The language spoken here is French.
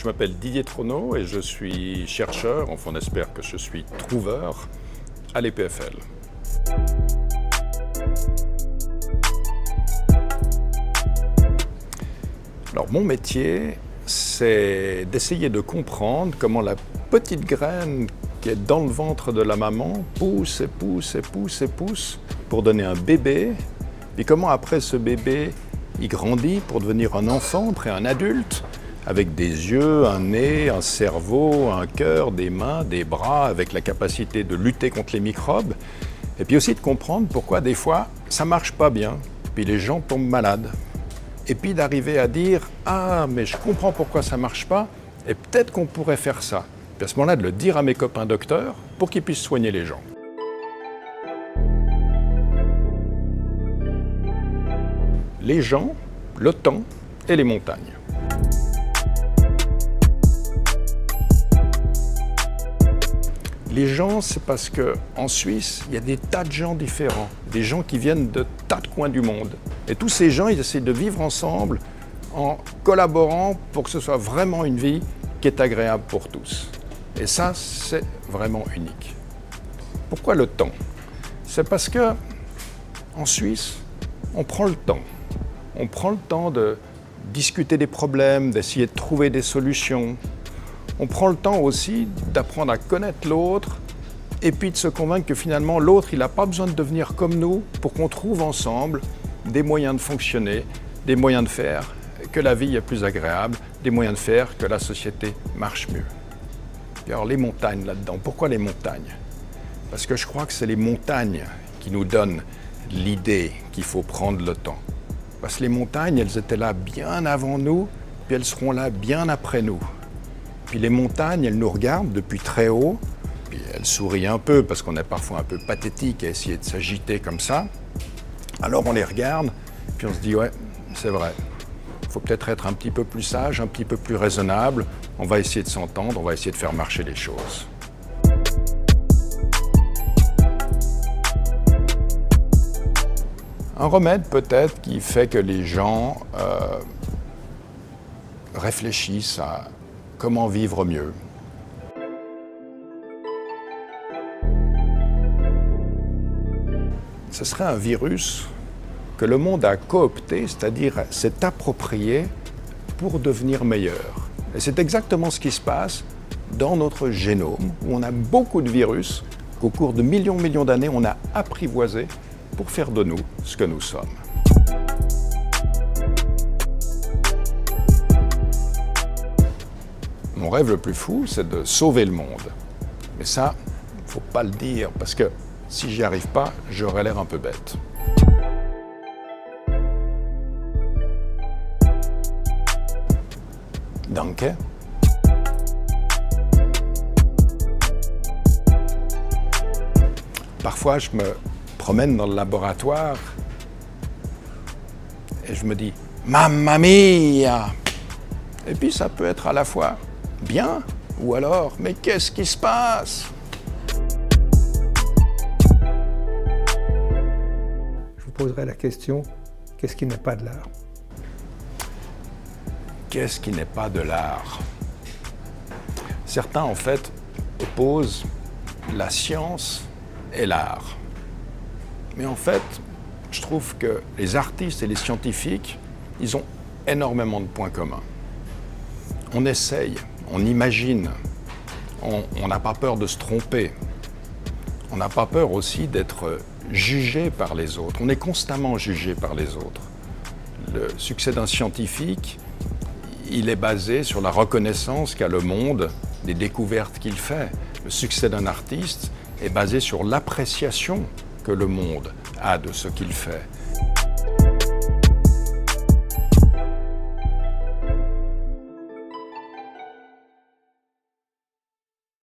Je m'appelle Didier Troneau et je suis chercheur, enfin on espère que je suis trouveur, à l'EPFL. Alors mon métier, c'est d'essayer de comprendre comment la petite graine qui est dans le ventre de la maman pousse et pousse et pousse et pousse pour donner un bébé, puis comment après ce bébé, il grandit pour devenir un enfant, après un adulte, avec des yeux, un nez, un cerveau, un cœur, des mains, des bras, avec la capacité de lutter contre les microbes, et puis aussi de comprendre pourquoi des fois ça marche pas bien, puis les gens tombent malades. Et puis d'arriver à dire « Ah, mais je comprends pourquoi ça marche pas, et peut-être qu'on pourrait faire ça ». Puis à ce moment-là, de le dire à mes copains docteurs pour qu'ils puissent soigner les gens. Les gens, le temps et les montagnes. Les gens, c'est parce qu'en Suisse, il y a des tas de gens différents, des gens qui viennent de tas de coins du monde. Et tous ces gens, ils essaient de vivre ensemble en collaborant pour que ce soit vraiment une vie qui est agréable pour tous. Et ça, c'est vraiment unique. Pourquoi le temps? C'est parce que en Suisse, on prend le temps. On prend le temps de discuter des problèmes, d'essayer de trouver des solutions. On prend le temps aussi d'apprendre à connaître l'autre et puis de se convaincre que finalement l'autre, il n'a pas besoin de devenir comme nous pour qu'on trouve ensemble des moyens de fonctionner, des moyens de faire que la vie est plus agréable, des moyens de faire que la société marche mieux. Et alors les montagnes là-dedans, pourquoi les montagnes? Parce que je crois que c'est les montagnes qui nous donnent l'idée qu'il faut prendre le temps. Parce que les montagnes, elles étaient là bien avant nous, puis elles seront là bien après nous. Puis les montagnes, elles nous regardent depuis très haut, puis elles sourient un peu parce qu'on est parfois un peu pathétique à essayer de s'agiter comme ça. Alors on les regarde, puis on se dit « ouais, c'est vrai, il faut peut-être être un petit peu plus sage, un petit peu plus raisonnable, on va essayer de s'entendre, on va essayer de faire marcher les choses ». Un remède peut-être qui fait que les gens réfléchissent à comment vivre mieux. Ce serait un virus que le monde a coopté, c'est-à-dire s'est approprié pour devenir meilleur. Et c'est exactement ce qui se passe dans notre génome, où on a beaucoup de virus qu'au cours de millions d'années, on a apprivoisé pour faire de nous ce que nous sommes. Mon rêve le plus fou, c'est de sauver le monde. Mais ça, il ne faut pas le dire, parce que si j'y arrive pas, j'aurais l'air un peu bête. Danke. Parfois, je me promène dans le laboratoire et je me dis « Mamma mia !» Et puis ça peut être à la fois bien ou alors « Mais qu'est-ce qui se passe ?» Je vous poserai la question « Qu'est-ce qui n'est pas de l'art ?» Qu'est-ce qui n'est pas de l'art? Certains, en fait, opposent la science et l'art. Mais en fait, je trouve que les artistes et les scientifiques, ils ont énormément de points communs. On essaye, on imagine, on n'a pas peur de se tromper. On n'a pas peur aussi d'être jugé par les autres. On est constamment jugé par les autres. Le succès d'un scientifique, il est basé sur la reconnaissance qu'a le monde des découvertes qu'il fait. Le succès d'un artiste est basé sur l'appréciation que le monde a de ce qu'il fait.